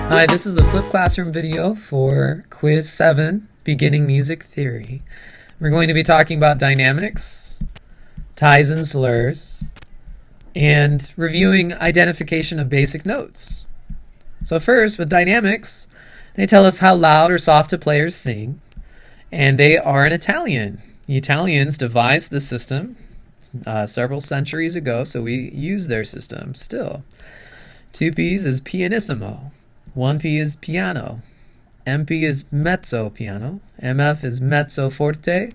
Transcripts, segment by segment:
Hi, this is the Flip Classroom video for Quiz 7, Beginning Music Theory. We're going to be talking about dynamics, ties and slurs, and reviewing identification of basic notes. So first, with dynamics, they tell us how loud or soft a players sing, and they are in Italian. The Italians devised the system several centuries ago, so we use their system still. 2 P's is pianissimo. 1 P is piano. MP is mezzo piano. MF is mezzo forte.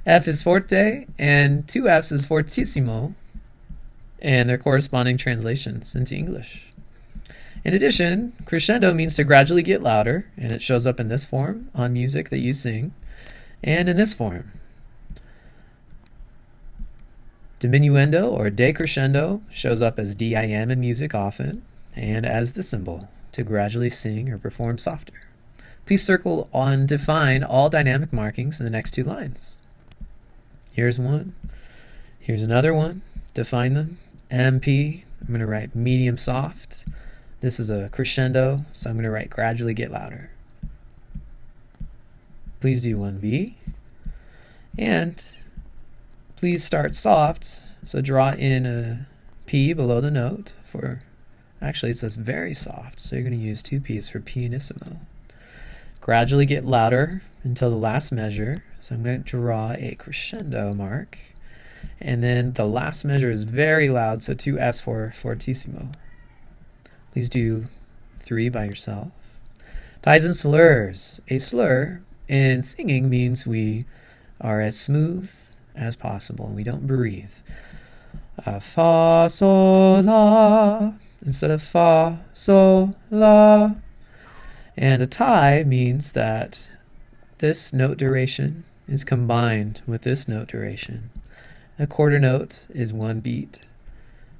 F is forte. And 2 F's is fortissimo. And their corresponding translations into English. In addition, crescendo means to gradually get louder, and it shows up in this form on music that you sing, and in this form. Diminuendo or decrescendo shows up as DIM in music often, and as the symbol to gradually sing or perform softer. Please circle and define all dynamic markings in the next 2 lines. Here's one. Here's another one. Define them. MP, I'm going to write medium soft. This is a crescendo, so I'm going to write gradually get louder. Please do 1B. And please start soft, so draw in a P below the note for, actually it says very soft, so you're going to use 2 P's for pianissimo. Gradually get louder until the last measure, so I'm going to draw a crescendo mark. And then the last measure is very loud, so 2 F's for fortissimo. Please do 3 by yourself. Ties and slurs. A slur in singing means we are as smooth as possible and we don't breathe. Fa, sol, la instead of fa, sol, la. And a tie means that this note duration is combined with this note duration. A quarter note is 1 beat.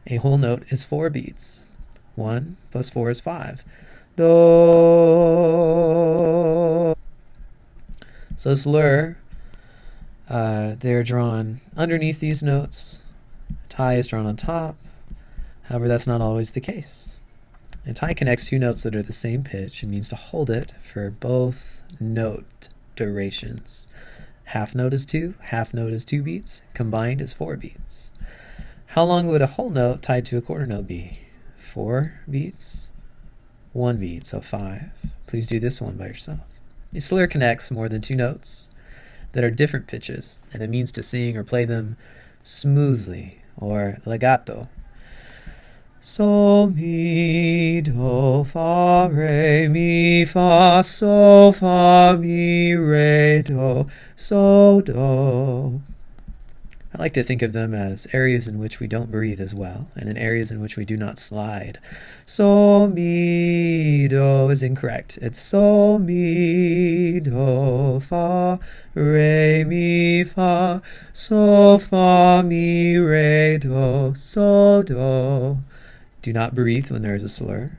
A whole note is 4 beats. 1 plus 4 is 5. Do. So slur, they're drawn underneath these notes. Tie is drawn on top. However, that's not always the case. A tie connects 2 notes that are the same pitch and means to hold it for both note durations. Half note is 2, half note is 2 beats, combined is 4 beats. How long would a whole note tied to a quarter note be? 4 beats, 1 beat, so 5. Please do this one by yourself. A slur connects more than 2 notes that are different pitches, and it means to sing or play them smoothly, or legato. Sol, mi, do, fa, re, mi, fa, sol, fa, mi, re, do, so, do. I like to think of them as areas in which we don't breathe as well, and in areas in which we do not slide. Sol, mi, do is incorrect. It's sol, mi, do, fa, re, mi, fa, sol, fa, mi, re, do, so, do. Do not breathe when there is a slur.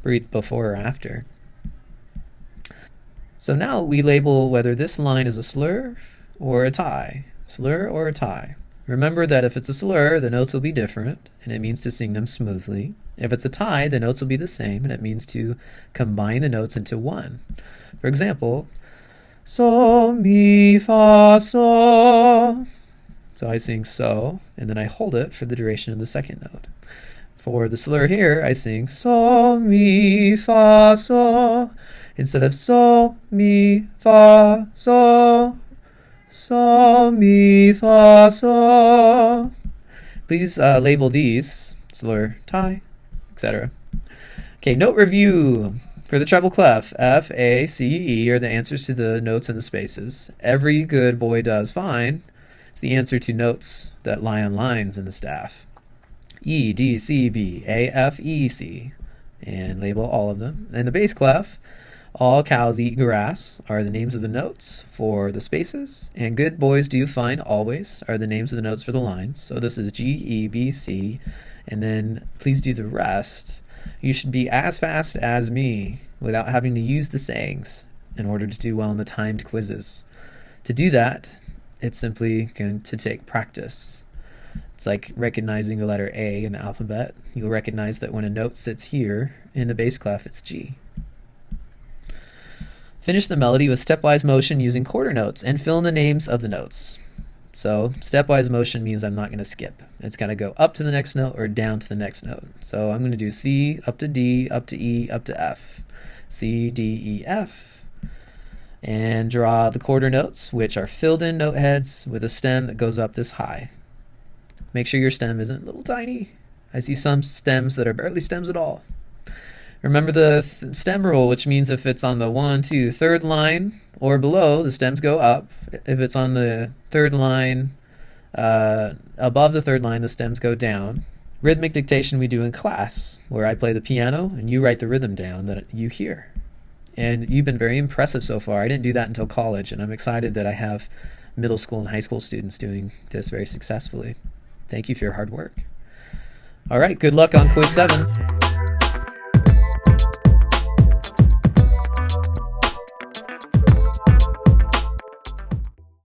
Breathe before or after. So now we label whether this line is a slur or a tie. Slur or a tie. Remember that if it's a slur, the notes will be different, and it means to sing them smoothly. If it's a tie, the notes will be the same, and it means to combine the notes into one. For example, sol, mi, fa, sol. So I sing so, and then I hold it for the duration of the second note. For the slur here, I sing sol, mi, fa, sol, instead of sol, mi, fa, sol, sol, mi, fa, sol. Please label these, slur, tie, etc. Okay, note review. For the treble clef, F, A, C, E are the answers to the notes in the spaces. Every good boy does fine is the answer to notes that lie on lines in the staff. E, D, C, B, A, F, E, C, and label all of them. In the bass clef, all cows eat grass are the names of the notes for the spaces, and good boys do fine always are the names of the notes for the lines. So this is G, E, B, C, and then please do the rest. You should be as fast as me without having to use the sayings in order to do well in the timed quizzes. To do that, it's simply going to take practice. It's like recognizing the letter A in the alphabet. You'll recognize that when a note sits here in the bass clef, it's G. Finish the melody with stepwise motion using quarter notes and fill in the names of the notes. So stepwise motion means I'm not going to skip. It's going to go up to the next note or down to the next note. So I'm going to do C up to D, up to E, up to F. C, D, E, F. And draw the quarter notes, which are filled in note heads with a stem that goes up this high. Make sure your stem isn't little tiny. I see some stems that are barely stems at all. Remember the stem rule, which means if it's on the 1, 2, 3rd line or below, the stems go up. If it's on the 3rd line, above the 3rd line, the stems go down. Rhythmic dictation we do in class, where I play the piano and you write the rhythm down that you hear. And you've been very impressive so far. I didn't do that until college, and I'm excited that I have middle school and high school students doing this very successfully. Thank you for your hard work. All right, good luck on quiz 7.